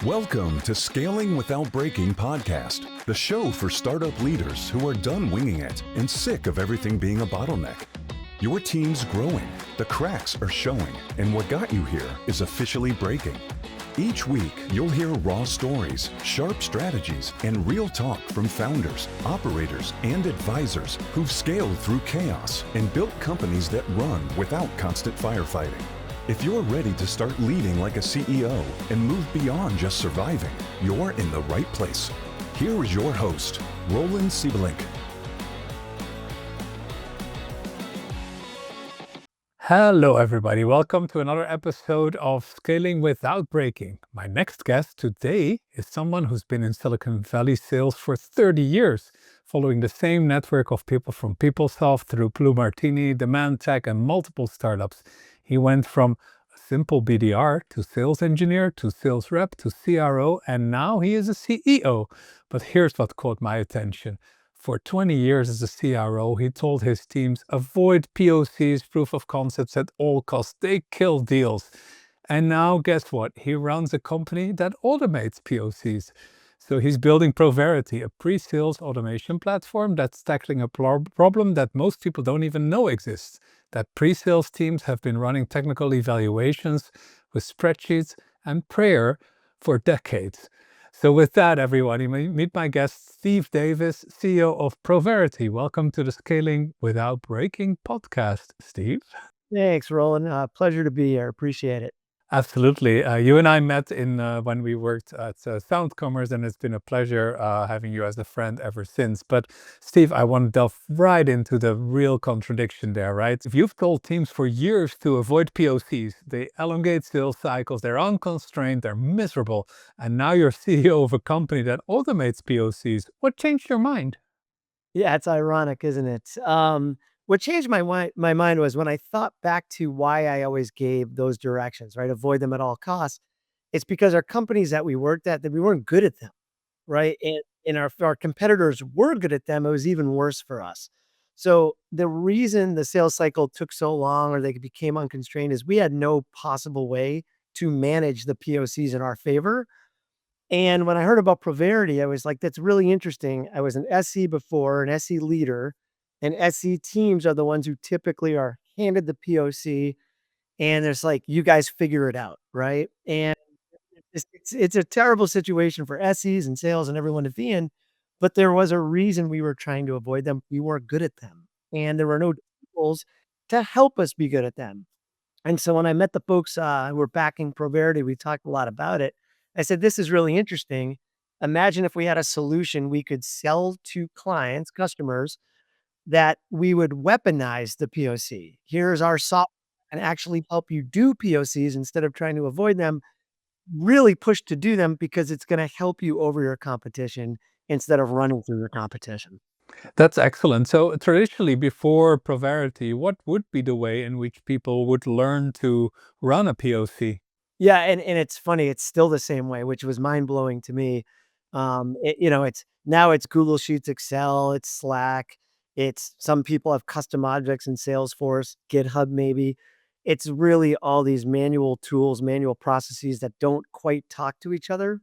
Welcome to Scaling Without Breaking podcast, the show for startup leaders who are done winging it and sick of everything being a bottleneck. Your team's growing, the cracks are showing, and what got you here is officially breaking. Each week, you'll hear raw stories, sharp strategies, and real talk from founders, operators, and advisors who've scaled through chaos and built companies that run without constant firefighting. If you're ready to start leading like a CEO and move beyond just surviving, you're in the right place. Here is your host, Roland Siebelink. Hello, everybody. Welcome to another episode of Scaling Without Breaking. My next guest today is someone who's been in Silicon Valley sales for 30 years, following the same network of people from PeopleSoft through Blue Martini, Demand Tech, and multiple startups. He went from a simple BDR to sales engineer to sales rep to CRO, and now he is a CEO. But here's what caught my attention. For 20 years as a CRO, he told his teams, avoid POCs, proof of concepts at all costs. They kill deals. And now, guess what? He runs a company that automates POCs. So he's building Provarity, a pre-sales automation platform that's tackling a problem that most people don't even know exists. That pre-sales teams have been running technical evaluations with spreadsheets and prayer for decades. So with that, everyone, you may meet my guest, Steve Davis, CEO of Provarity. Welcome to the Scaling Without Breaking podcast, Steve. Thanks, Roland. Pleasure to be here. Appreciate it. Absolutely. You and I met when we worked at Soundcomers, and it's been a pleasure having you as a friend ever since. But Steve, I want to delve right into the real contradiction there, right? If you've told teams for years to avoid POCs, they elongate sales cycles, they're unconstrained, they're miserable, and now you're CEO of a company that automates POCs. What changed your mind? Yeah, it's ironic, isn't it? What changed my mind was when I thought back to why I always gave those directions, right? Avoid them at all costs. It's because our companies that we worked at, that we weren't good at them, right? And our competitors were good at them. It was even worse for us. So the reason the sales cycle took so long or they became unconstrained is we had no possible way to manage the POCs in our favor. And when I heard about Provarity, I was like, that's really interesting. I was an SE before, an SE leader, and SE teams are the ones who typically are handed the POC, and it's like, you guys figure it out, right? And it's a terrible situation for SEs and sales and everyone to be in, but there was a reason we were trying to avoid them. We weren't good at them, and there were no tools to help us be good at them. And so when I met the folks who were backing Provarity, we talked a lot about it. I said, this is really interesting. Imagine if we had a solution we could sell to clients, customers, that we would weaponize the POC. Here's our software and actually help you do POCs instead of trying to avoid them, really push to do them because it's going to help you over your competition instead of running through your competition. That's excellent. So traditionally, before Provarity, what would be the way in which people would learn to run a POC? Yeah, and it's funny, it's still the same way, which was mind-blowing to me. It's Google Sheets, Excel, it's Slack, it's some people have custom objects in Salesforce, GitHub maybe. It's really all these manual tools, manual processes that don't quite talk to each other.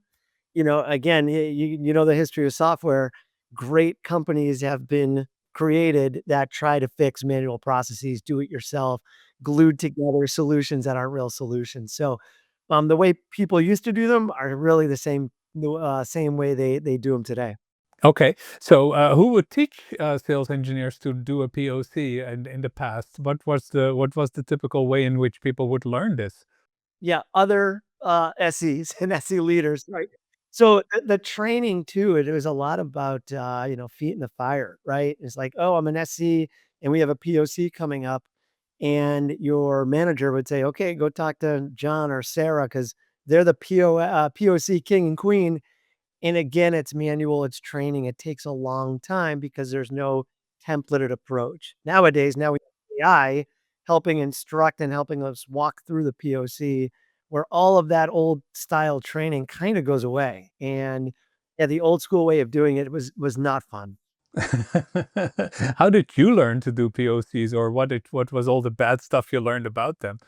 Again, you know the history of software. Great companies have been created that try to fix manual processes, do it yourself, glued together solutions that aren't real solutions. So the way people used to do them are really the same way they do them today. Okay, so who would teach sales engineers to do a POC in the past? What was the typical way in which people would learn this? Yeah, other SEs and SE leaders, right? So the training too, it was a lot about feet in the fire, right? It's like, oh, I'm an SE and we have a POC coming up, and your manager would say, okay, go talk to John or Sarah because they're the POC king and queen. And again, it's manual, it's training. It takes a long time because there's no templated approach. Nowadays, now we have AI helping instruct and helping us walk through the POC, where all of that old style training kind of goes away. And yeah, the old school way of doing it was not fun. How did you learn to do POCs, or what was all the bad stuff you learned about them?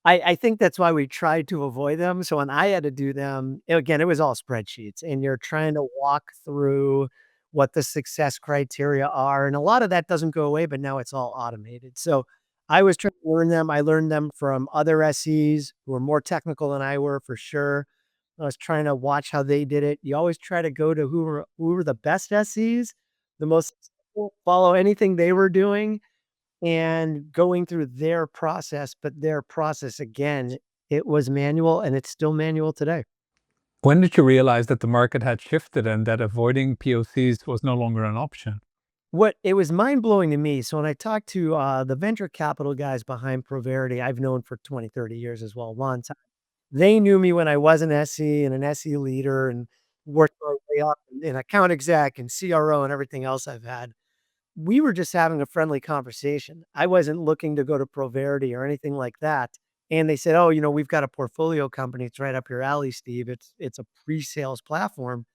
I think that's why we tried to avoid them. So when I had to do them, again, it was all spreadsheets, and you're trying to walk through what the success criteria are, and a lot of that doesn't go away, but now it's all automated. So I was trying to learn them. I learned them from other SEs who were more technical than I were for sure. I was trying to watch how they did it. You always try to go to who were the best SEs, the most successful, follow anything they were doing and going through their process, but their process, again, it was manual and it's still manual today. When did you realize that the market had shifted and that avoiding POCs was no longer an option? What it was mind-blowing to me, so when I talked to, the venture capital guys behind Provarity, I've known for 20, 30 years as well, long time. They knew me when I was an SE and an SE leader and worked my way up in account exec and CRO and everything else I've had. We were just having a friendly conversation. I wasn't looking to go to Provarity or anything like that. And they said, "Oh, we've got a portfolio company. It's right up your alley, Steve. It's a pre-sales platform."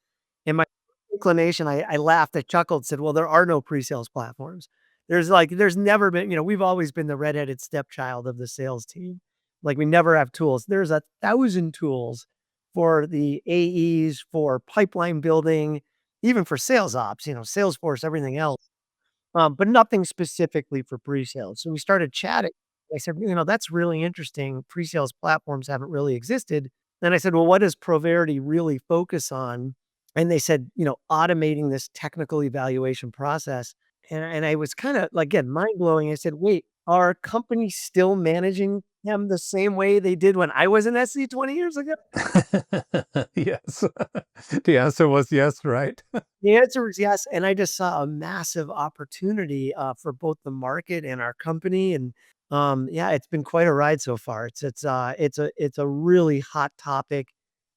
And my inclination, I laughed, I chuckled, said, "Well, there are no pre-sales platforms. There's never been, we've always been the redheaded stepchild of the sales team. Like we never have tools. There's 1,000 tools for the AEs, for pipeline building, even for sales ops, Salesforce, everything else, but nothing specifically for pre-sales." So we started chatting. I said, "That's really interesting. Pre-sales platforms haven't really existed." Then I said, "Well, what does Proverity really focus on?" And they said, automating this technical evaluation process. And I was kind of, like, again, mind blowing. I said, "Wait, are companies still managing them the same way they did when I was an SE 20 years ago?" Yes. The answer was yes, right? The answer was yes, and I just saw a massive opportunity, for both the market and our company, and, yeah, it's been quite a ride so far. It's a really hot topic.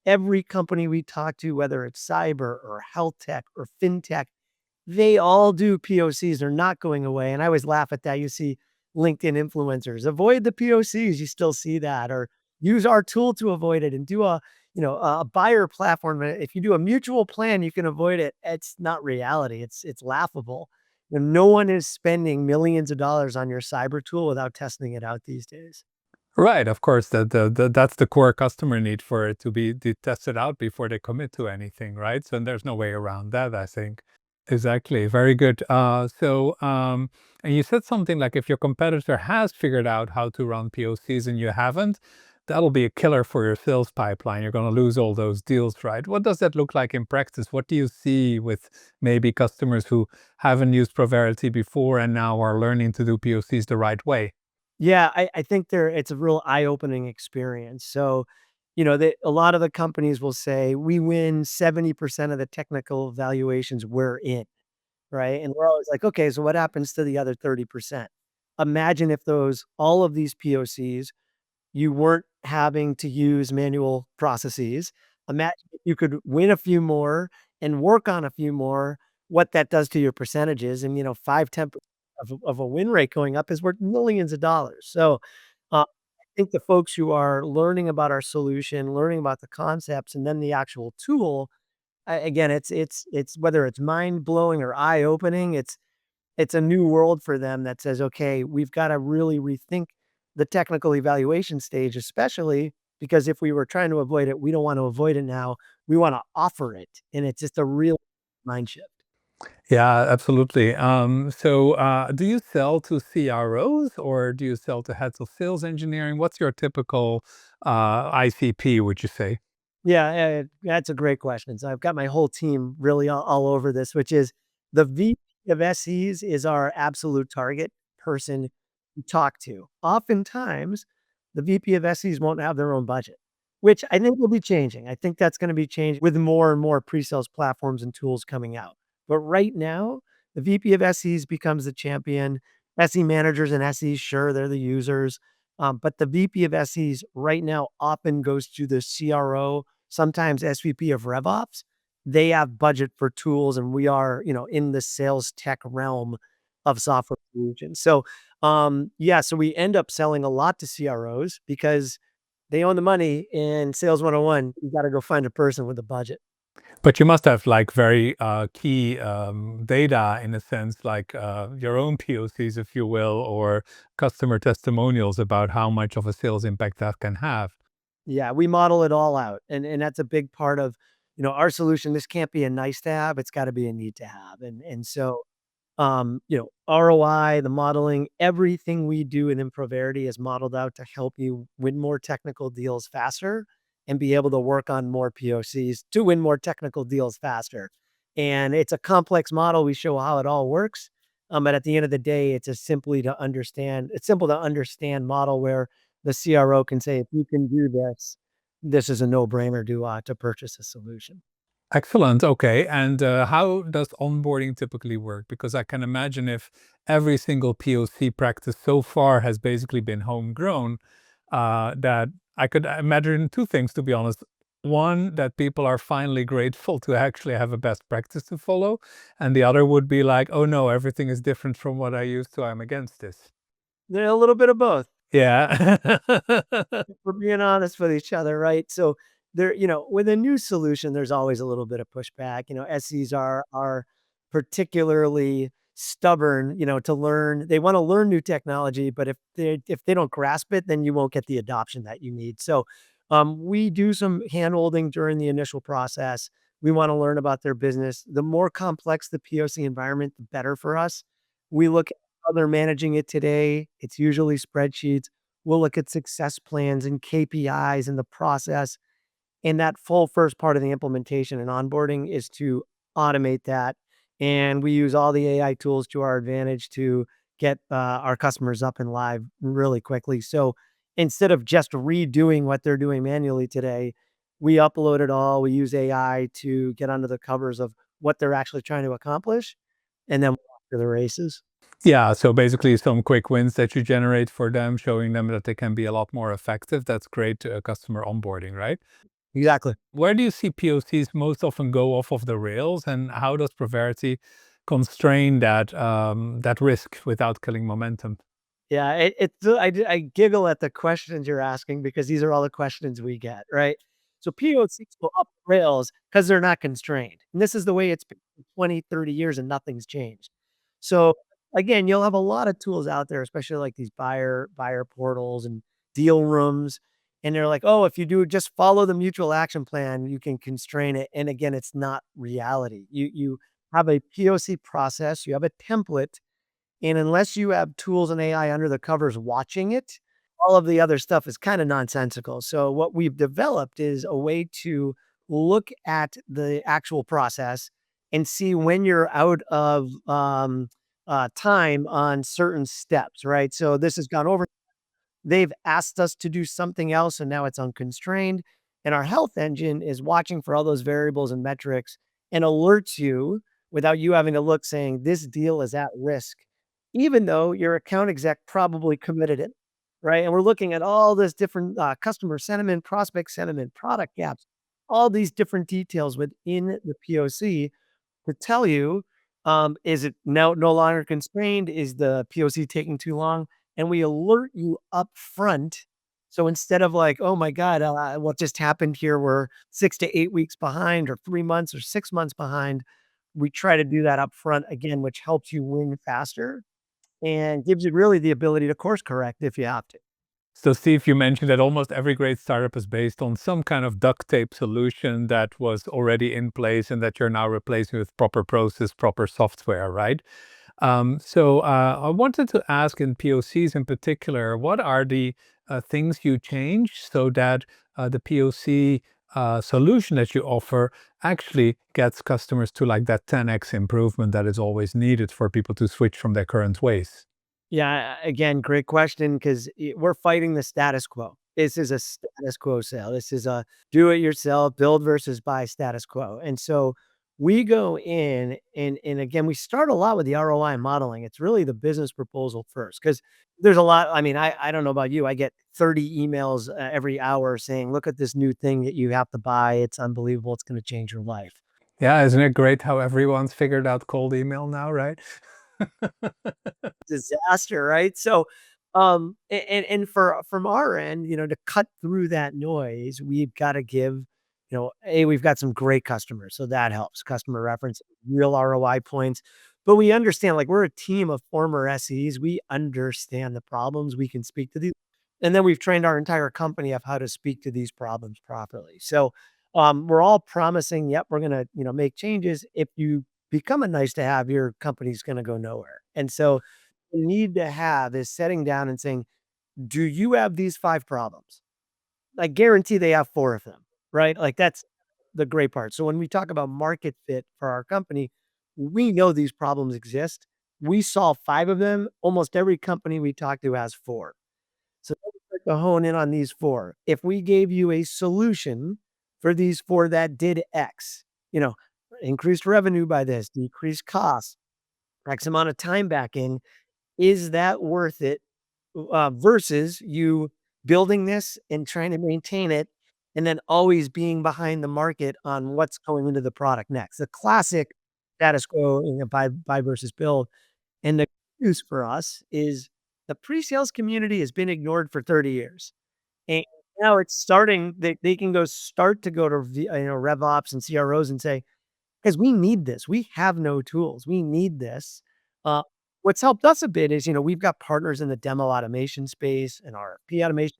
Every company we talk to, whether it's cyber or health tech or fintech, they all do POCs. They're not going away, and I always laugh at that. You see LinkedIn influencers, "Avoid the POCs," you still see that, or "Use our tool to avoid it," and do a buyer platform. If you do a mutual plan, you can avoid it. It's not reality. It's laughable. No one is spending millions of dollars on your cyber tool without testing it out these days. Right, of course, that's the core customer need for it to be tested out before they commit to anything, right? So there's no way around that, I think. Exactly. Very good. And you said something like if your competitor has figured out how to run POCs and you haven't, that'll be a killer for your sales pipeline. You're going to lose all those deals, right? What does that look like in practice? What do you see with maybe customers who haven't used Provarity before and now are learning to do POCs the right way? Yeah, I think it's a real eye-opening experience. So, a lot of the companies will say, "We win 70% of the technical evaluations we're in." Right? And we're always like, "Okay, so what happens to the other 30%?" Imagine if all of these POCs, you weren't having to use manual processes. Imagine if you could win a few more and work on a few more, what that does to your percentages. And, 5, 10% of a win rate going up is worth millions of dollars. So, I think the folks who are learning about our solution, learning about the concepts, and then the actual tool, again, it's whether it's mind blowing or eye opening. It's a new world for them that says, "Okay, we've gotta really rethink the technical evaluation stage," especially because if we were trying to avoid it, we don't want to avoid it now. We wanna offer it, and it's just a real mind shift. Yeah, absolutely. Do you sell to CROs or do you sell to heads of sales engineering? What's your typical ICP, would you say? Yeah, that's a great question. So I've got my whole team really all over this, which is the VP of SEs is our absolute target person to talk to. Oftentimes, the VP of SEs won't have their own budget, which I think will be changing. I think that's going to be changed with more and more pre-sales platforms and tools coming out. But right now, the VP of SEs becomes the champion. SE managers and SEs, sure, they're the users. But the VP of SEs right now often goes to the CRO, sometimes SVP of RevOps. They have budget for tools, and we are, in the sales tech realm of software solutions. So, yeah, so we end up selling a lot to CROs because they own the money. In Sales 101, you got to go find a person with a budget. But you must have like very key data in a sense, like your own POCs, if you will, or customer testimonials about how much of a sales impact that can have. Yeah, we model it all out, and that's a big part of, our solution. This can't be a nice to have, it's gotta be a need to have, and so, ROI, the modeling, everything we do in Provarity is modeled out to help you win more technical deals faster and be able to work on more POCs to win more technical deals faster. And it's a complex model. We show how it all works. But at the end of the day, it's simple to understand model where the CRO can say, if you can do this, this is a no-brainer to purchase a solution. Excellent. Okay. And how does onboarding typically work? Because I can imagine if every single POC practice so far has basically been homegrown, that I could imagine two things, to be honest. One, that people are finally grateful to actually have a best practice to follow. And the other would be like, oh no, everything is different from what I used to. I'm against this. They're a little bit of both. Yeah. We're being honest with each other, right? So with a new solution, there's always a little bit of pushback. SEs are particularly stubborn, to learn. They want to learn new technology, but if they don't grasp it, then you won't get the adoption that you need. So we do some handholding during the initial process. We want to learn about their business. The more complex the POC environment, the better for us. We look at how they're managing it today. It's usually spreadsheets. We'll look at success plans and KPIs in the process. And that full first part of the implementation and onboarding is to automate that. And we use all the AI tools to our advantage to get our customers up and live really quickly. So instead of just redoing what they're doing manually today, we upload it all. We use AI to get under the covers of what they're actually trying to accomplish. And then we're off to the races. Yeah, so basically some quick wins that you generate for them, showing them that they can be a lot more effective. That's great customer onboarding, right? Exactly. Where do you see POCs most often go off of the rails, and how does Provarity constrain that risk without killing momentum? Yeah, I giggle at the questions you're asking because these are all the questions we get, right? So POCs go up the rails because 'cause they're not constrained, and this is the way it's been for 20, 30 years and nothing's changed. So, again, you'll have a lot of tools out there, especially like these buyer portals and deal rooms, and they're like, "Oh, if you do just follow the mutual action plan, you can constrain it," and again, it's not reality. You have a POC process, you have a template, and unless you have tools and AI under the covers watching it, all of the other stuff is kinda nonsensical. So what we've developed is a way to look at the actual process and see when you're out of, time on certain steps, right? So this has gone over. They've asked us to do something else, and now it's unconstrained. And our health engine is watching for all those variables and metrics and alerts you without you having to look saying, this deal is at risk, even though your account exec probably committed it. Right. And we're looking at all this different customer sentiment, prospect sentiment, product gaps, all these different details within the POC to tell you, is it now no longer constrained? Is the POC taking too long? And we alert you up front. So instead of like, oh my God, what just happened here? We're 6 to 8 weeks behind, or 3 months, or 6 months behind. We try to do that up front again, which helps you win faster and gives you really the ability to course correct if you have to. So, Steve, you mentioned that almost every great startup is based on some kind of duct tape solution that was already in place and that you're now replacing with proper process, proper software, right? I wanted to ask in POCs in particular, what are the things you change so that the POC solution that you offer actually gets customers to like that 10x improvement that is always needed for people to switch from their current ways? Yeah, again, great question because we're fighting the status quo. This is a status quo sale. This is a do it yourself, build versus buy status quo. And so we go in and again, we start a lot with the ROI modeling. It's really the business proposal first because there's a lot. I mean, I don't know about you. I get 30 emails every hour saying, look at this new thing that you have to buy. It's unbelievable. It's going to change your life. Yeah, isn't it great how everyone's figured out cold email now, right? Disaster, right? So, and from our end, to cut through that noise, we've gotta give, we've got some great customers, so that helps. Customer reference, real ROI points. But we understand, like, we're a team of former SEs. We understand the problems. We can speak to these. And then we've trained our entire company of how to speak to these problems properly. So we're all promising, yep, we're going to, make changes. If you become a nice to have, your company's going to go nowhere. And so the need to have is setting down and saying, do you have these 5 problems? I guarantee they have 4 of them, right? Like, that's the great part. So when we talk about market fit for our company, we know these problems exist. We solve 5 of them. Almost every company we talk to has 4. So then we start to hone in on these 4. If we gave you a solution for these 4 that did X, you know, increased revenue by this, decreased costs, X amount of time back in, is that worth it versus you building this and trying to maintain it, and then always being behind the market on what's going into the product next. The classic status quo, buy versus build. And the good news for us is the pre-sales community has been ignored for 30 years. And now it's starting, they can start to go to RevOps and CROs and say, because we need this. We have no tools. We need this. Uh, what's helped us a bit is, we've got partners in the demo automation space and RFP automation,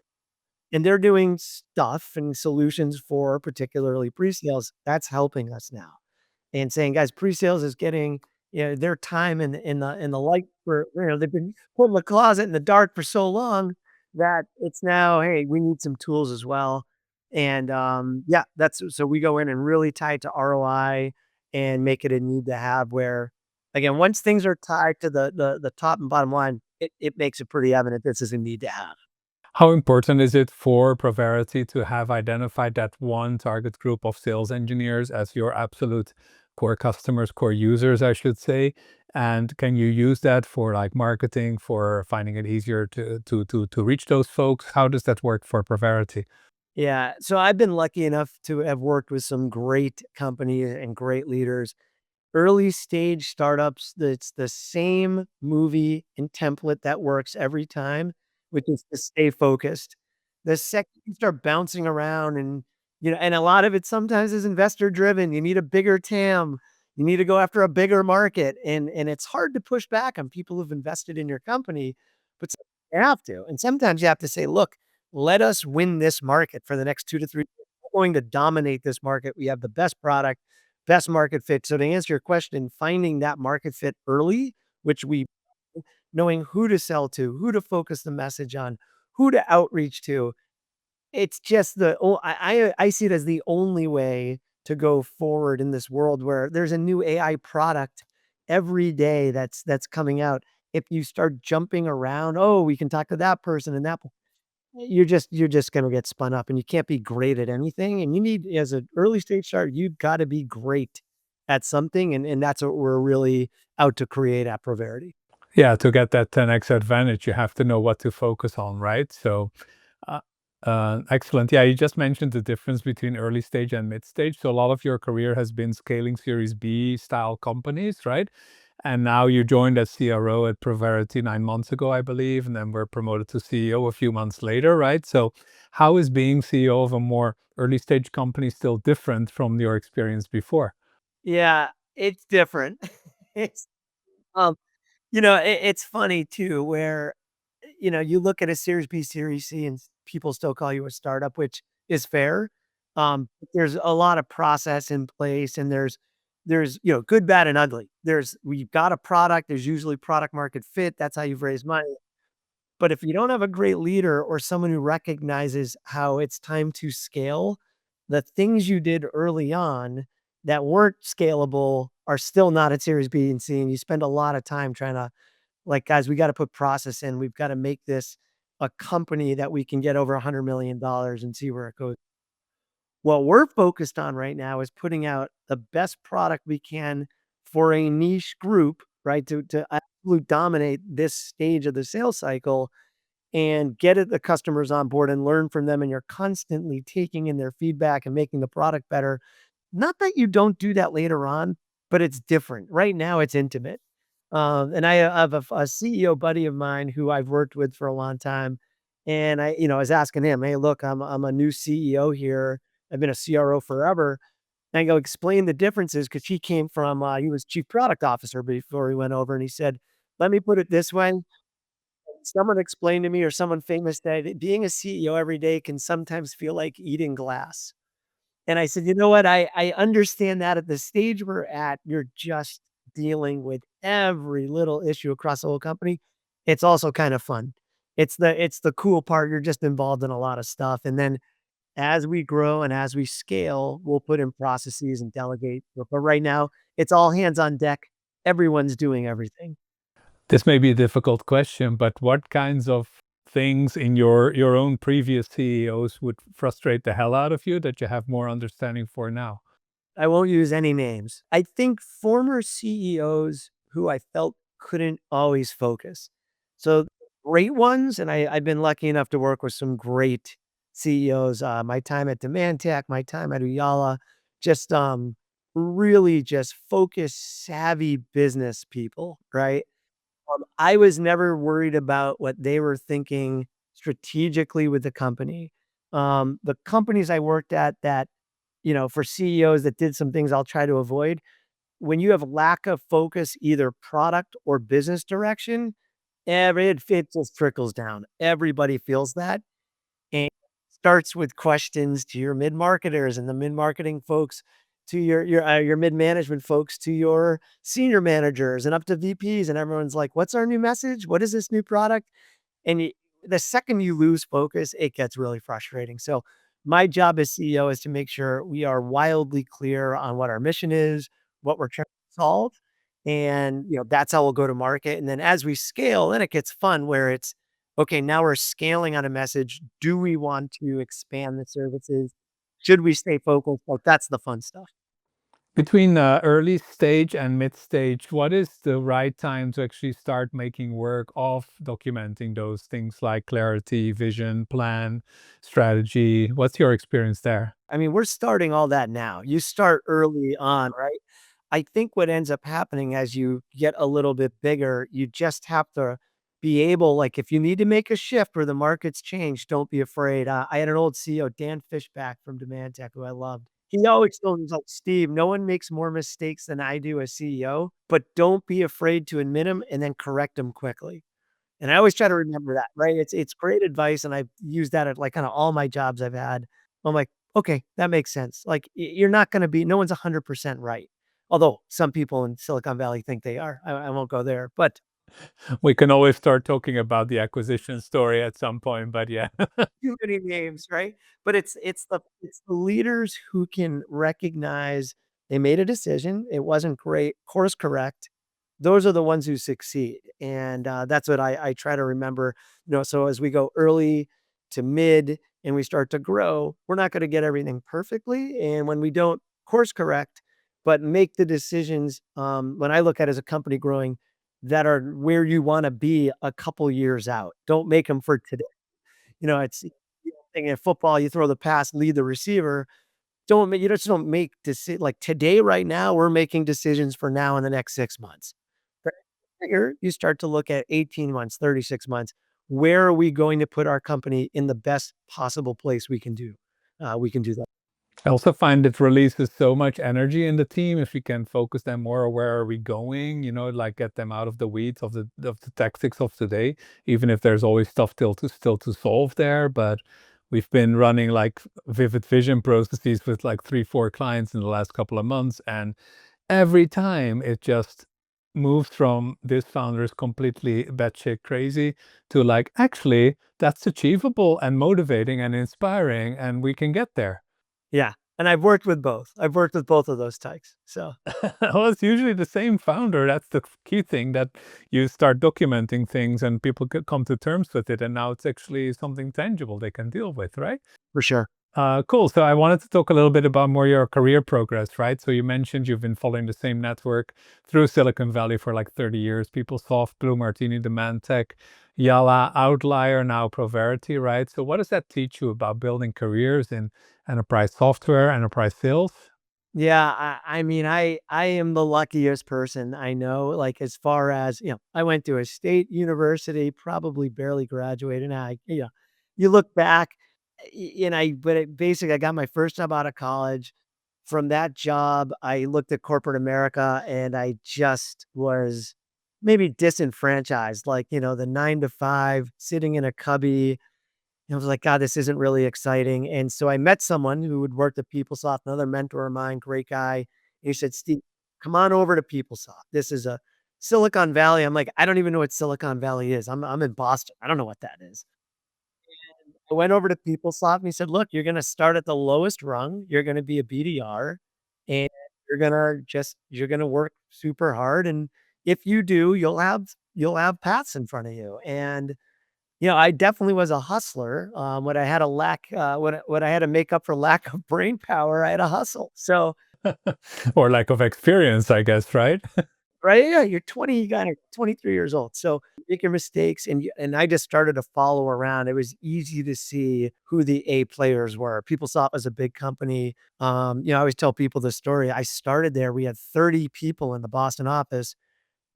and they're doing stuff and solutions for particularly pre-sales. That's helping us now and saying, "Guys, pre-sales is getting, their time in the light for, they've been put in the closet in the dark for so long that it's now, hey, we need some tools as well." And, yeah, that's so we go in and really tie it to ROI and make it a need to have where, again, once things are tied to the top and bottom line, it makes it pretty evident this is a need to have. How important is it for Provarity to have identified that one target group of sales engineers as your absolute core customers, core users, I should say? And can you use that for like marketing, for finding it easier to reach those folks? How does that work for Provarity? Yeah, so I've been lucky enough to have worked with some great companies and great leaders. Early stage startups, it's the same movie and template that works every time, which is to stay focused. The second you start bouncing around and, and a lot of it sometimes is investor driven. You need a bigger TAM. You need to go after a bigger market. And it's hard to push back on people who've invested in your company, but sometimes you have to. And sometimes you have to say, look, let us win this market for the next 2 to 3 years. We're going to dominate this market. We have the best product, best market fit. So to answer your question, finding that market fit early, which we knowing who to sell to, who to focus the message on, who to outreach to, it's just I see it as the only way to go forward in this world where there's a new AI product every day that's coming out. If you start jumping around, oh, we can talk to that person and that you're just gonna get spun up, and you can't be great at anything, and you need as an early stage starter, you've gotta be great at something, and that's what we're really out to create at Provarity. Yeah, to get that 10x advantage, you have to know what to focus on, right? So, uh, excellent. Yeah, you just mentioned the difference between early stage and mid stage. So, a lot of your career has been scaling Series B style companies, right? And now you joined as CRO at Provarity 9 months ago, I believe, and then were promoted to CEO a few months later, right? So, how is being CEO of a more early stage company still different from your experience before? Yeah, it's different. It's, um, it's funny too where, you look at a Series B, Series C, and people still call you a startup, which is fair. But there's a lot of process in place, and there's good, bad, and ugly. We've got a product. There's usually product market fit. That's how you've raised money. But if you don't have a great leader or someone who recognizes how it's time to scale, the things you did early on that weren't scalable are still not at Series B and C. And you spend a lot of time trying to, like, guys, we got to put process in. We've got to make this a company that we can get over $100 million and see where it goes. What we're focused on right now is putting out the best product we can for a niche group, right? To absolutely dominate this stage of the sales cycle and the customers on board and learn from them. And you're constantly taking in their feedback and making the product better. Not that you don't do that later on, but it's different. Right now, it's intimate. And I have a CEO buddy of mine who I've worked with for a long time. And I was asking him, hey, look, I'm a new CEO here. I've been a CRO forever. And I go explain the differences because he came from, he was chief product officer before he went over. And he said, let me put it this way. Someone explained to me, or someone famous said, being a CEO every day can sometimes feel like eating glass. And I said, "You know what? I understand that at the stage we're at, you're just dealing with every little issue across the whole company. It's also kind of fun. It's the cool part. You're just involved in a lot of stuff. And then as we grow and as we scale, we'll put in processes and delegate. But right now, it's all hands on deck. Everyone's doing everything." This may be a difficult question, but what kinds of things in your own previous CEOs would frustrate the hell out of you that you have more understanding for now? I won't use any names. I think former CEOs who I felt couldn't always focus. So great ones, and I've been lucky enough to work with some great CEOs. My time at Demantech, my time at Uyala, just really just focused, savvy business people, right? I was never worried about what they were thinking strategically with the company. The companies I worked at that, for CEOs that did some things I'll try to avoid. When you have lack of focus, either product or business direction, it just trickles down. Everybody feels that. And starts with questions to your mid-marketers and the mid-marketing folks, to your mid-management folks, to your senior managers and up to VPs, and everyone's like, "What's our new message? What is this new product?" And the second you lose focus, it gets really frustrating. So my job as CEO is to make sure we are wildly clear on what our mission is, what we're trying to solve. And, that's how we'll go to market. And then as we scale, then it gets fun where it's, okay, now we're scaling on a message. Do we want to expand the services? Should we stay focused? Like that's the fun stuff. Between early stage and mid stage, what is the right time to actually start making work of documenting those things like clarity, vision, plan, strategy? What's your experience there? I mean, we're starting all that now. You start early on, right? I think what ends up happening as you get a little bit bigger, you just have to be able, like, if you need to make a shift where the market's changed, don't be afraid. I had an old CEO, Dan Fishback from Demantech, who I loved. He always told me, he's like, "Steve, no one makes more mistakes than I do as CEO, but don't be afraid to admit them and then correct them quickly." And I always try to remember that, right? It's great advice, and I've used that at, like, kinda all my jobs I've had. I'm like, "Okay, that makes sense." Like, you're not gonna be no one's 100% right. Although some people in Silicon Valley think they are. I won't go there, but We can always start talking about the acquisition story at some point, but yeah. too many names, right? But it's the leaders who can recognize they made a decision, it wasn't great, course correct. Those are the ones who succeed, and, that's what I try to remember, so as we go early to mid and we start to grow, we're not gonna get everything perfectly, and when we don't course correct, but make the decisions, when I look at as a company growing, that are where you wanna be a couple years out. Don't make them for today. It's thing in football, you throw the pass, lead the receiver. You just don't make like today, right now, we're making decisions for now in the next 6 months. But here, you start to look at 18 months, 36 months. Where are we going to put our company in the best possible place we can do? We can do that. I also find it releases so much energy in the team if we can focus them more on where are we going, like get them out of the weeds of the tactics of today, even if there's always stuff still to solve there. But we've been running like vivid vision processes with like 3, 4 clients in the last couple of months, and every time it just moves from this founder is completely batshit crazy to like actually that's achievable and motivating and inspiring, and we can get there. Yeah. And I've worked with both. I've worked with both of those types. So Well, it's usually the same founder. That's the key thing, that you start documenting things and people come to terms with it. And now it's actually something tangible they can deal with, right? for sure. Cool. So I wanted to talk a little bit about more your career progress, right? So you mentioned you've been following the same network through Silicon Valley for like 30 years. PeopleSoft, Blue Martini, Demantech, Yala, Outlier, now Provarity, right? So what does that teach you about building careers in enterprise software, enterprise sales? Yeah, I mean, I am the luckiest person I know, like, as far as, I went to a state university, probably barely graduated, and you look back, Basically, I got my first job out of college. From that job, I looked at corporate America and I just was maybe disenfranchised, like, the 9 to 5, sitting in a cubby. I was like, God, this isn't really exciting. And so I met someone who had worked at PeopleSoft, another mentor of mine, great guy. And he said, Steve, come on over to PeopleSoft. This is a Silicon Valley. I'm like, I don't even know what Silicon Valley is. I'm in Boston. I don't know what that is. I went over to PeopleSoft and he said, "Look, you're gonna start at the lowest rung. You're gonna be a BDR, and you're gonna work super hard. And if you do, you'll have paths in front of you." And I definitely was a hustler. When I had a lack, when I had to make up for lack of brain power, I had to hustle. So Or lack of experience, I guess, right? right, yeah, you're 20, you got 23 years old. So make your mistakes, and I just started to follow around. It was easy to see who the A players were. People saw it as a big company. I always tell people the story. I started there. We had 30 people in the Boston office.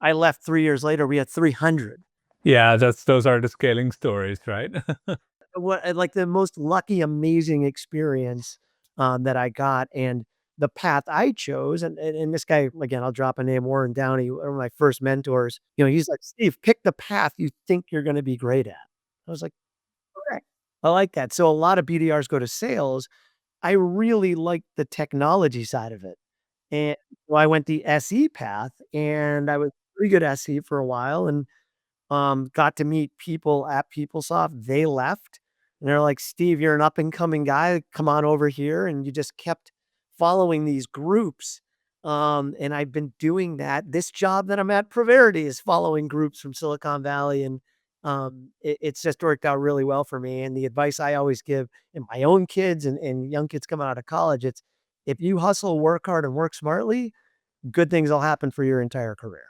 I left 3 years later. We had 300. Yeah, those are the scaling stories, right? Like the most lucky, amazing experience that I got, and the path I chose, and this guy again, I'll drop a name, Warren Downey, one of my first mentors. He's like, Steve, pick the path you think you're going to be great at. I was like, okay, I like that. So a lot of BDRs go to sales. I really like the technology side of it, and so I went the SE path, and I was pretty good SE for a while, and got to meet people at PeopleSoft. They left and they're like, Steve, you're an up and coming guy. Come on over here. And you just kept following these groups. And I've been doing that. This job that I'm at, Provarity, is following groups from Silicon Valley. And it's just worked out really well for me. And the advice I always give in my own kids and young kids coming out of college, it's if you hustle, work hard, and work smartly, good things will happen for your entire career.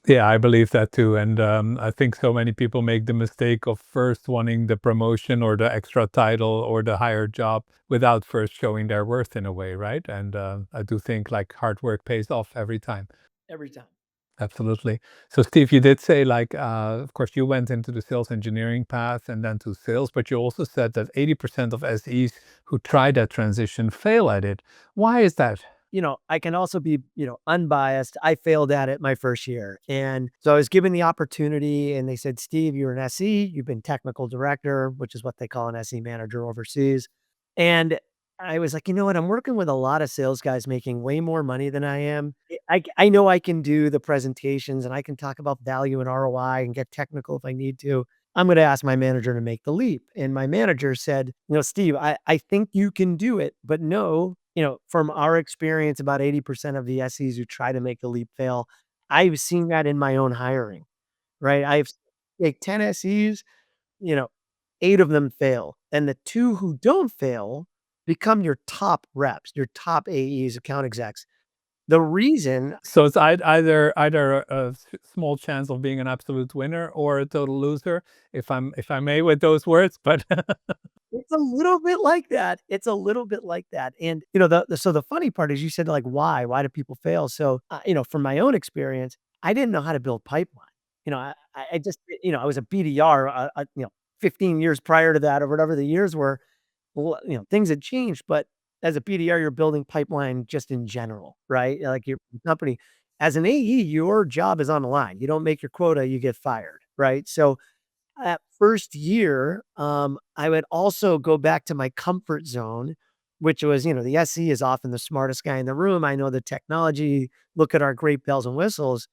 Yeah, I believe that too. And I think so many people make the mistake of first wanting the promotion or the extra title or the higher job without first showing their worth in a way, right? And I do think like hard work pays off every time. Every time. Absolutely. So, Steve, you did say, like, of course, you went into the sales engineering path and then to sales, but you also said that 80% of SEs who try that transition fail at it. Why is that? I can also be, unbiased. I failed at it my first year. And so I was given the opportunity and they said, Steve, you're an SE, you've been technical director, which is what they call an SE manager overseas. And I was like, you know what? I'm working with a lot of sales guys making way more money than I am. I know I can do the presentations and I can talk about value and ROI and get technical if I need to. I'm going to ask my manager to make the leap. And my manager said, Steve, I think you can do it, but no, from our experience, about 80% of the SEs who try to make the leap fail. I've seen that in my own hiring, right? I've like 10 SEs, you know, 8 of them fail. And the 2 who don't fail become your top reps, your top AEs, account execs. The reason So it's either a small chance of being an absolute winner or a total loser, if I may, with those words. But it's a little bit like that. It's a little bit like that. And, so the funny part is you said like, why? Why do people fail? So, from my own experience, I didn't know how to build pipeline. I just, I was a BDR, 15 years prior to that or whatever the years were. Well, things had changed, but as a BDR, you're building pipeline just in general, right? Like your company. As an AE, your job is on the line. You don't make your quota, you get fired, right? So that first year, I would also go back to my comfort zone, which was, the SE is often the smartest guy in the room. I know the technology. Look at our great bells and whistles.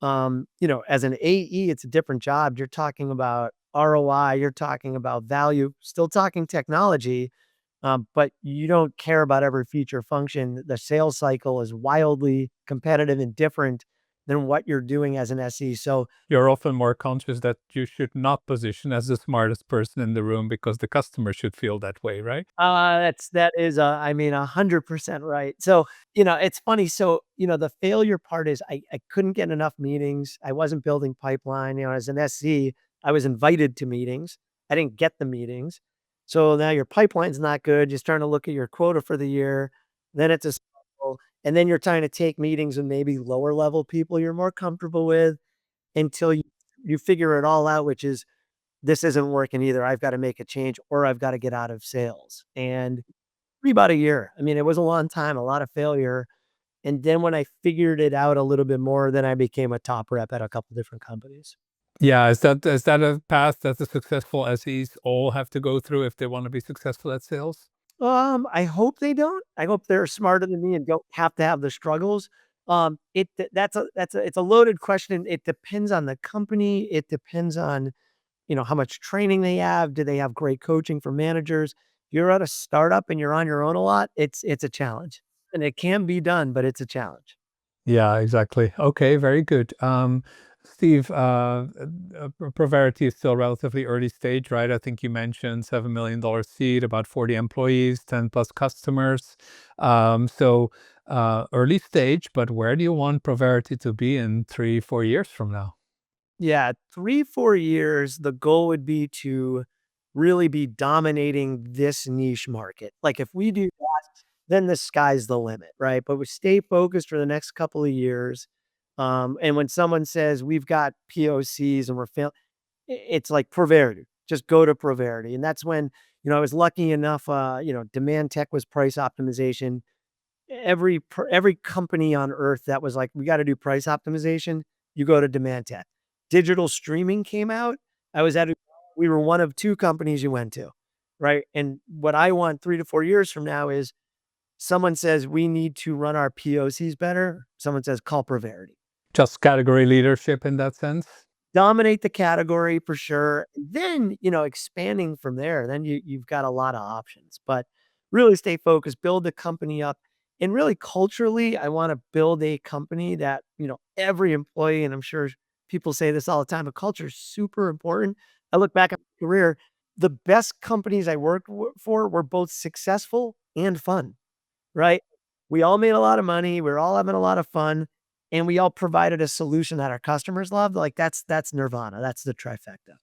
As an AE, it's a different job. You're talking about ROI, you're talking about value, still talking technology, but you don't care about every feature function. The sales cycle is wildly competitive and different than what you're doing as an SE. So you're often more conscious that you should not position as the smartest person in the room because the customer should feel that way, right? that is, I mean, 100% right. So, it's funny. So, the failure part is I couldn't get enough meetings. I wasn't building pipeline. As an SC, I was invited to meetings. I didn't get the meetings. So now your pipeline's not good. You're starting to look at your quota for the year. Then it's a cycle, and then you're trying to take meetings with maybe lower level people you're more comfortable with until you figure it all out, which is this isn't working either. I've got to make a change or I've got to get out of sales. And about a year. I mean, it was a long time, a lot of failure. And then when I figured it out a little bit more, then I became a top rep at a couple different companies. Yeah, is that a path that the successful SEs all have to go through if they want to be successful at sales? I hope they don't. I hope they're smarter than me and don't have to have the struggles. It's a loaded question. It depends on the company. It depends on, how much training they have. Do they have great coaching for managers? If you're at a startup and you're on your own a lot, it's a challenge. And it can be done, but it's a challenge. Yeah, exactly. Okay, very good. Steve, Provarity is still relatively early stage, right? I think you mentioned $7 million seed, about 40 employees, 10 plus customers. Early stage, but where do you want Provarity to be in 3, 4 years from now? Yeah, 3, 4 years, the goal would be to really be dominating this niche market. Like, if we do that, then the sky's the limit, right? But we stay focused for the next couple of years. And when someone says, "We've got POCs and we're failing," it's like Provarity, just go to Provarity. And that's when, I was lucky enough, Demand Tech was price optimization. Every company on earth that was like, "We gotta do price optimization," you go to Demand Tech. Digital streaming came out, I was at a we were one of 2 companies you went to, right? And what I want 3 to 4 years from now is someone says, "We need to run our POCs better." Someone says, "Call Provarity." Just category leadership in that sense? Dominate the category for sure. Then, expanding from there, then you've got a lot of options, but really stay focused, build the company up. And really culturally, I want to build a company that, every employee, and I'm sure people say this all the time, but culture is super important. I look back at my career, the best companies I worked for were both successful and fun, right? We all made a lot of money, we were all having a lot of fun, and we all provided a solution that our customers loved. Like, that's nirvana, that's the trifecta.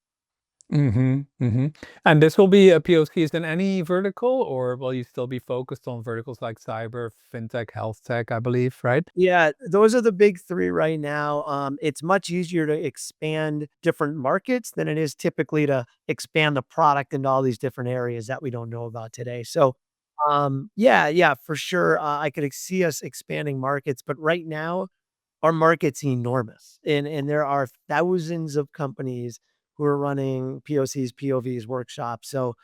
Mhm, mhm. And this will be a POCs in any vertical, or will you still be focused on verticals like cyber, fintech, health tech, I believe, right? Yeah, those are the big 3 right now. It's much easier to expand different markets than it is typically to expand the product into all these different areas that we don't know about today. So, yeah, for sure, I could see us expanding markets, but right now our market's enormous, and there are thousands of companies who are running POCs, POVs, workshops. So,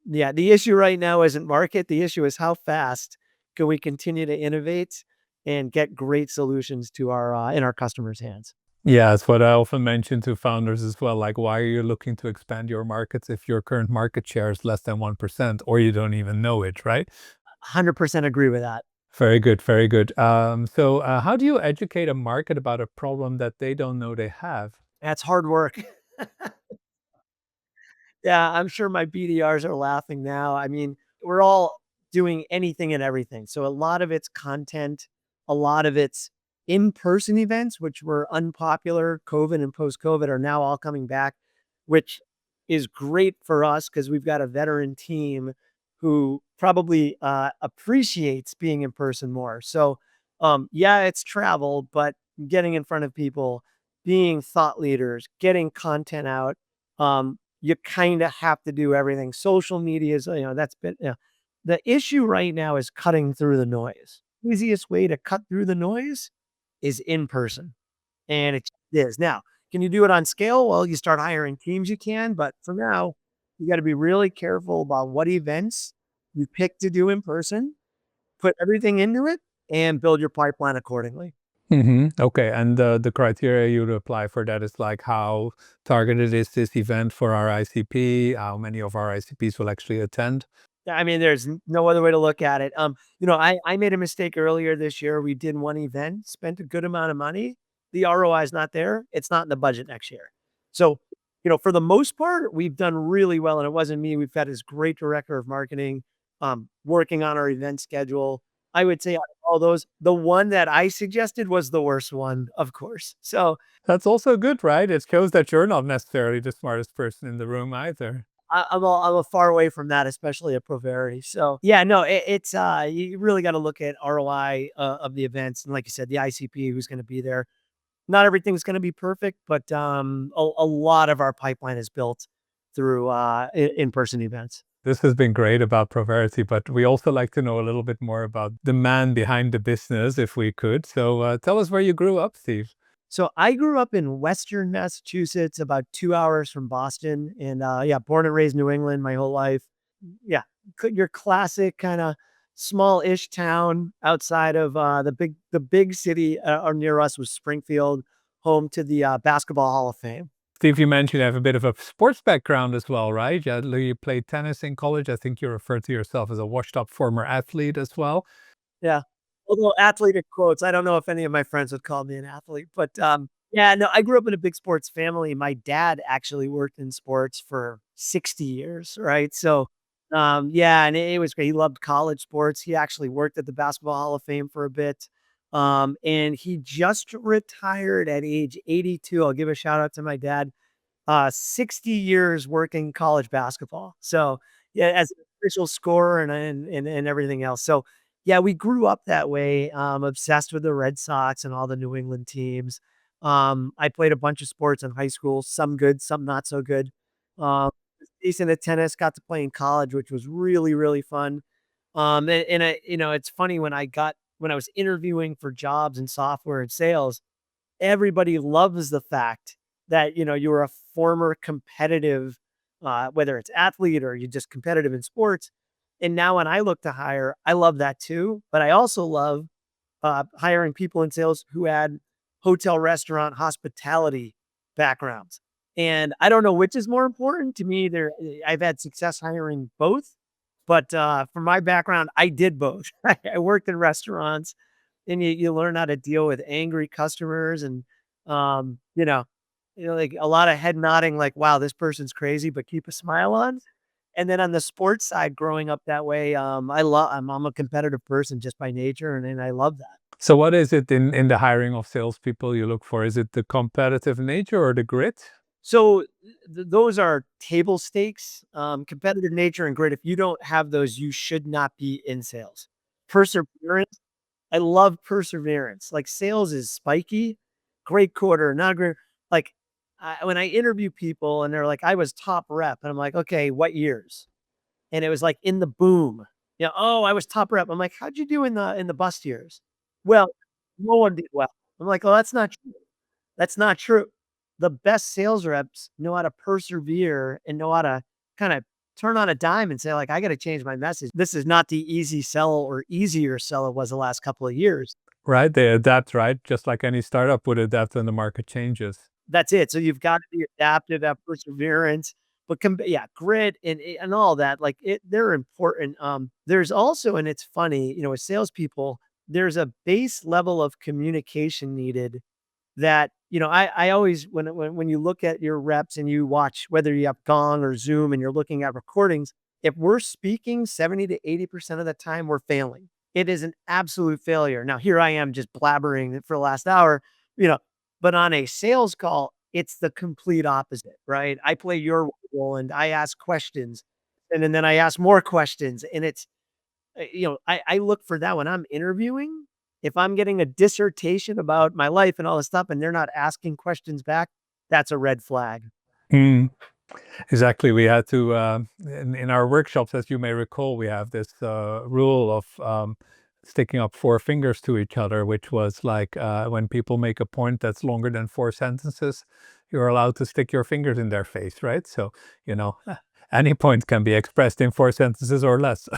yeah, the issue right now isn't market. The issue is how fast can we continue to innovate and get great solutions to our in our customers' hands. Yeah, it's what I often mention to founders as well. Like, why are you looking to expand your markets if your current market share is less than 1% or you don't even know it, right? 100% agree with that. Very good, very good. How do you educate a market about a problem that they don't know they have? That's hard work. Yeah, I'm sure my BDRs are laughing now. I mean, we're all doing anything and everything. So a lot of it's content, a lot of it's in-person events, which were unpopular. COVID and post-COVID are now all coming back, which is great for us because we've got a veteran team who probably appreciates being in person more. So, yeah, it's travel, but getting in front of people, being thought leaders, getting content out. You kinda have to do everything. Social media is, that's been the issue right now is cutting through the noise. Easiest way to cut through the noise is in person, and it is. Now, can you do it on scale? Well, you start hiring teams, you can, but for now, you gotta be really careful about what events you pick to do in person, put everything into it, and build your pipeline accordingly. Okay, and the criteria you would apply for that is like how targeted is this event for our ICP? How many of our ICPs will actually attend? I mean, there's no other way to look at it. I made a mistake earlier this year. We did one event, spent a good amount of money. The ROI is not there. It's not in the budget next year. So, for the most part, we've done really well. And it wasn't me. We've had this great director of marketing, working on our event schedule. I would say out of all those, the one that I suggested was the worst one, of course. So That's also good, right? It shows that you're not necessarily the smartest person in the room either. I'm a far away from that, especially at Provarity. So yeah, no, it's you really got to look at ROI of the events, and like you said, the ICP who's going to be there. not everything's going to be perfect, but a lot of our pipeline is built through in-person events. This has been great about Provarity, but we also like to know a little bit more about the man behind the business, if we could. So tell us where you grew up, Steve. So I grew up in Western Massachusetts, about 2 hours from Boston, and yeah, born and raised New England my whole life. Yeah, your classic kind of small-ish town outside of the big city near us was Springfield, home to the Basketball Hall of Fame. Steve, you mentioned you have a bit of a sports background as well, right? You played tennis in college. I think you refer to yourself as a washed-up former athlete as well. Yeah. Although athletic quotes, I don't know if any of my friends would call me an athlete, but, yeah, no, I grew up in a big sports family. My dad actually worked in sports for 60 years, right? So, yeah, and it was great. He loved college sports. He actually worked at the Basketball Hall of Fame for a bit. And he just retired at age 82. I'll give a shout out to my dad. 60 years working college basketball. So, yeah, as an official scorer and everything else. So, yeah, we grew up that way, obsessed with the Red Sox and all the New England teams. I played a bunch of sports in high school, some good, some not so good. Um, Decent at tennis, got to play in college, which was really, really fun. It's funny when I was interviewing for jobs in software and sales, everybody loves the fact that, you were a former competitive, whether it's athlete or you're just competitive in sports. And now when I look to hire, I love that too. But I also love hiring people in sales who had hotel, restaurant, hospitality backgrounds. And I don't know which is more important to me. I've had success hiring both, but for my background, I did both. I worked in restaurants, and you learn how to deal with angry customers, and um, you know, like a lot of head nodding, like "Wow, this person's crazy," but keep a smile on. And then on the sports side, growing up that way, I'm a competitive person just by nature, and I love that. So what is it in the hiring of salespeople you look for? Is it the competitive nature or the grit? So those are table stakes, competitive nature and grit. If you don't have those, you should not be in sales. Perseverance. I love perseverance. Like sales is spiky, great quarter, not great. Like when I interview people and they're like, I was top rep, and I'm like, okay, what years? And it was like in the boom. Yeah, oh, I was top rep. I'm like, how'd you do in the bust years? Well, no one did well. I'm like, oh, that's not true. That's not true. The best sales reps know how to persevere and know how to kind of turn on a dime and say, like, I got to change my message. This is not the easy sell or easier sell it was the last couple of years. Right? They adapt, right? Just like any startup would adapt when the market changes. That's it. So you've got to be adaptive, have perseverance, but yeah, grit and all that. Like they're important. There's also, and it's funny, with salespeople, there's a base level of communication needed that, I always when you look at your reps and you watch whether you have Gong or Zoom and you're looking at recordings, if we're speaking 70 to 80% of the time, we're failing. It is an absolute failure. Now, here I am just blabbering for the last hour, you know, but on a sales call, it's the complete opposite, right? I play your role and I ask questions, and then I ask more questions, and it's I look for that when I'm interviewing. If I'm getting a dissertation about my life and all this stuff and they're not asking questions back, that's a red flag. Mm, exactly. We had to, in our workshops, as you may recall, we have this rule of sticking up four fingers to each other, which was like when people make a point that's longer than four sentences, you're allowed to stick your fingers in their face, right? So, you know, any point can be expressed in four sentences or less.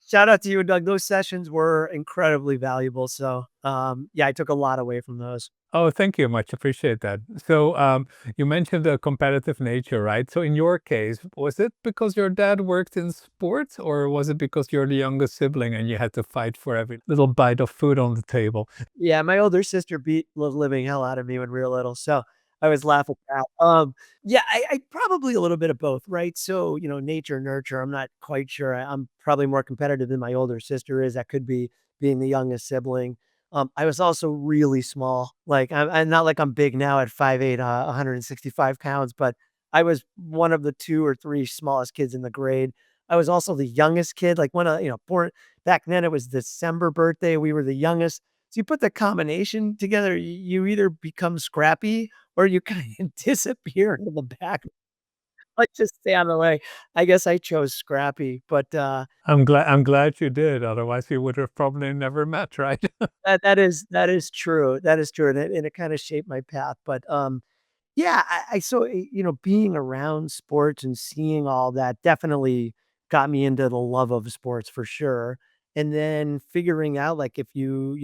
Shout out to you, Doug. Those sessions were incredibly valuable. So, yeah, I took a lot away from those. Oh, thank you much. Appreciate that. So, you mentioned the competitive nature, right? So, in your case, was it because your dad worked in sports, or was it because you're the youngest sibling and you had to fight for every little bite of food on the table? Yeah, my older sister beat the living hell out of me when we were little, so I was laughing out. Yeah, I probably a little bit of both, right? So, nature, nurture, I'm not quite sure. I'm probably more competitive than my older sister is. That could be being the youngest sibling. I was also really small. Like, I'm not like I'm big now at 5'8", 165 pounds, but I was one of the 2 or 3 smallest kids in the grade. I was also the youngest kid, like, born back then, it was December birthday, we were the youngest. So you put the combination together, you either become scrappy or you kind of disappear into the back. Like, just stay out of the way. I guess I chose scrappy, but, I'm glad you did, otherwise we would have probably never met, right? that is true. That is true, and it kinda shaped my path, but, yeah, I so, being around sports and seeing all that definitely got me into the love of sports for sure, and then figuring out, like, if you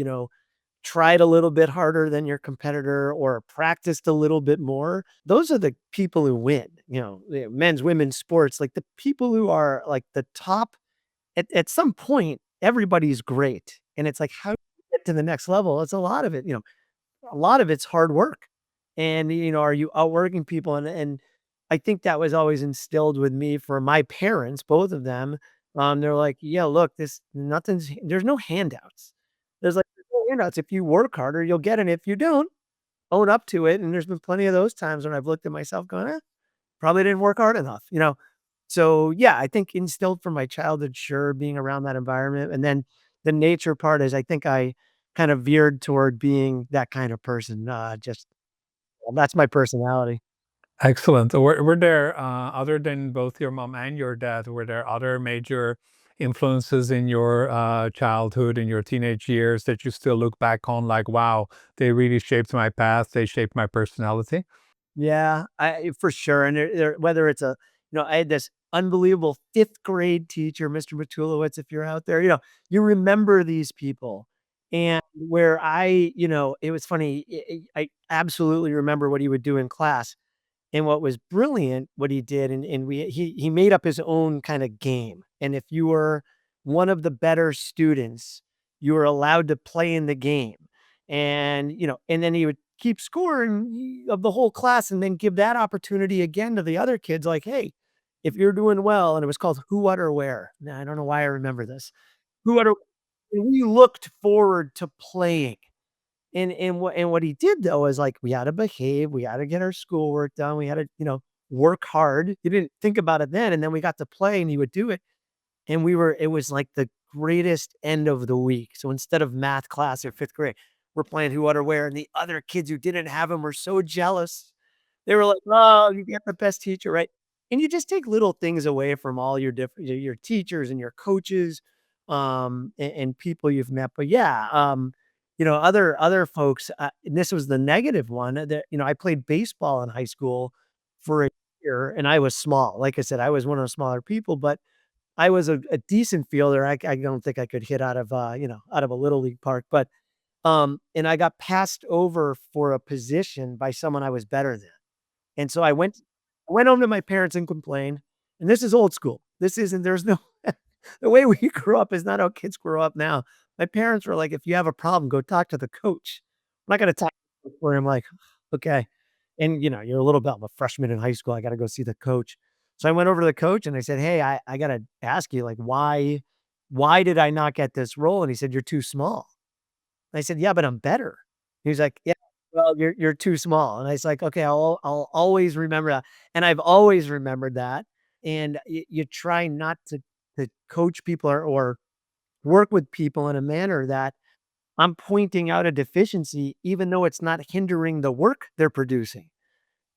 tried a little bit harder than your competitor or practiced a little bit more, those are the people who win, men's, women's sports, like, the people who are, like, the top at some point, everybody's great, and it's like, how do you get to the next level? It's a lot of it, a lot of it's hard work. And, are you outworking people? And I think that was always instilled with me from my parents, both of them. They're like, yeah, look, there's no handouts. There's no handouts. If you work harder, you'll get it. If you don't, own up to it. And there's been plenty of those times when I've looked at myself going, probably didn't work hard enough. So yeah, I think instilled from my childhood, sure, being around that environment. And then the nature part is I think I kind of veered toward being that kind of person. Just well, that's my personality. Excellent. Were there, other than both your mom and your dad, were there other major influences in your childhood, in your teenage years that you still look back on like, wow, they really shaped my path, they shaped my personality? Yeah, I for sure, and whether it's I had this unbelievable 5th grade teacher, Mr. Matulowicz, if you're out there, you remember these people, and where it was funny, I absolutely remember what he would do in class. And what was brilliant, what he did, and he made up his own kinda game, and if you were one of the better students, you were allowed to play in the game, and then he would keep scoring of the whole class and then give that opportunity again to the other kids, like, "Hey, if you're doing well," and it was called Who, What, or Where. Now, I don't know why I remember this. Who, What, or and we looked forward to playing. And what he did though is like we had to behave, we had to get our schoolwork done, we had to, work hard. You didn't think about it then, and then we got to play and he would do it. And it was like the greatest end of the week. So instead of math class or 5th grade, we're playing Who, What, or Where, and the other kids who didn't have him were so jealous. They were like, "Oh, you get the best teacher," right? And you just take little things away from all your different your teachers and your coaches, and people you've met. But yeah, other folks, and this was the negative one that, I played baseball in high school for a year and I was small. Like I said, I was one of the smaller people, but I was a decent fielder. I don't think I could hit out of a little league park, but and I got passed over for a position by someone I was better than. And so I went home to my parents and complained, and this is old school. This isn't there's no the way we grew up is not how kids grow up now. My parents were like, "If you have a problem, go talk to the coach. I'm not gonna talk for him." Like, "Okay." And, you're a little bit I'm a freshman in high school, I gotta go see the coach. So I went over to the coach and I said, "Hey, I gotta ask you, like, why did I not get this role?" And he said, "You're too small." I said, "Yeah, but I'm better." He was like, "Yeah, well, you're too small." And I was like, "Okay, I'll always remember that." And I've always remembered that. And you try not to coach people or work with people in a manner that I'm pointing out a deficiency, even though it's not hindering the work they're producing.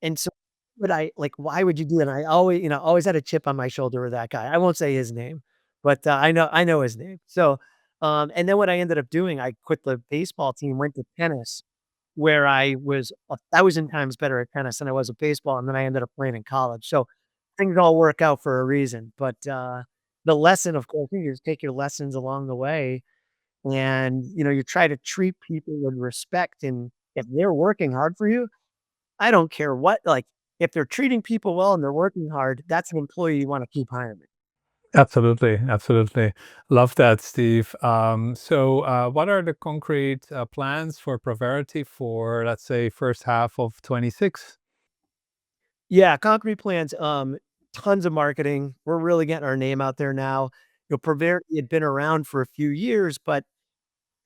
And so, but I like, why would you do that? And I always had a chip on my shoulder with that guy. I won't say his name, but I know his name. So, and then what I ended up doing, I quit the baseball team, went to tennis, where I was 1,000 times better at tennis than I was at baseball, and then I ended up playing in college. So things all work out for a reason. But the lesson, of course, you just take your lessons along the way, and you try to treat people with respect. And if they're working hard for you, I don't care what, like, if they're treating people well and they're working hard, that's an employee you wanna keep hiring. Absolutely, absolutely. Love that, Steve. So, what are the concrete plans for Provarity for, let's say, first half of 26? Yeah, concrete plans, tons of marketing. We're really getting our name out there now. Provarity had been around for a few years, but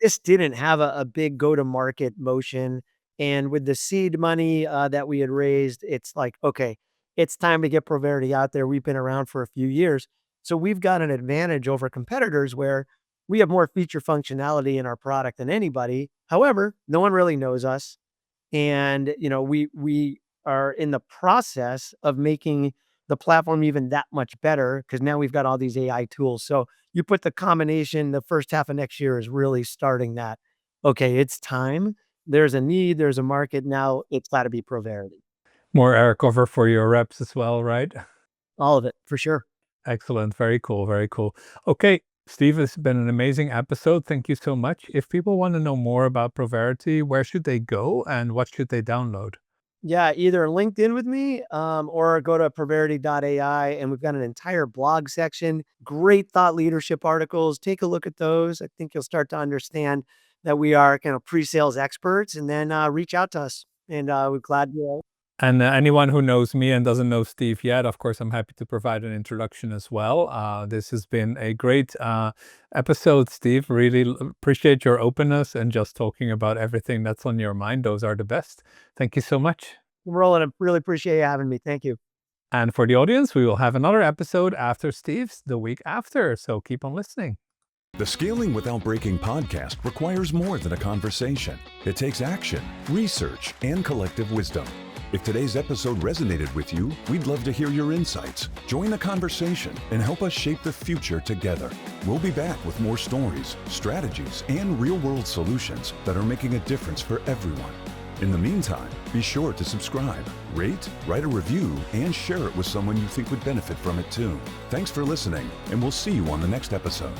this didn't have a big go-to-market motion, and with the seed money, that we had raised, it's like, "Okay, it's time to get Provarity out there." We've been around for a few years, so we've got an advantage over competitors where we have more feature functionality in our product than anybody. However, no one really knows us. And, we are in the process of making the platform even that much better because now we've got all these AI tools. So you put the combination, the first half of next year is really starting that. Okay, it's time. There's a need, there's a market. Now it's got to be Provarity. More air cover for your reps as well, right? All of it, for sure. Excellent. Very cool. Very cool. Okay, Steve, it's been an amazing episode. Thank you so much. If people want to know more about Provarity, where should they go and what should they download? Yeah, either LinkedIn with me or go to Provarity.ai, and we've got an entire blog section, great thought leadership articles. Take a look at those. I think you'll start to understand that we are kind of pre-sales experts, and then reach out to us. And we're glad you. And anyone who knows me and doesn't know Steve yet, of course, I'm happy to provide an introduction as well. This has been a great episode, Steve. Really appreciate your openness and just talking about everything that's on your mind. Those are the best. Thank you so much. Roland, I really appreciate you having me. Thank you. And for the audience, we will have another episode after Steve's the week after. So keep on listening. The Scaling Without Breaking podcast requires more than a conversation. It takes action, research, and collective wisdom. If today's episode resonated with you, we'd love to hear your insights. Join the conversation and help us shape the future together. We'll be back with more stories, strategies, and real-world solutions that are making a difference for everyone. In the meantime, be sure to subscribe, rate, write a review, and share it with someone you think would benefit from it too. Thanks for listening, and we'll see you on the next episode.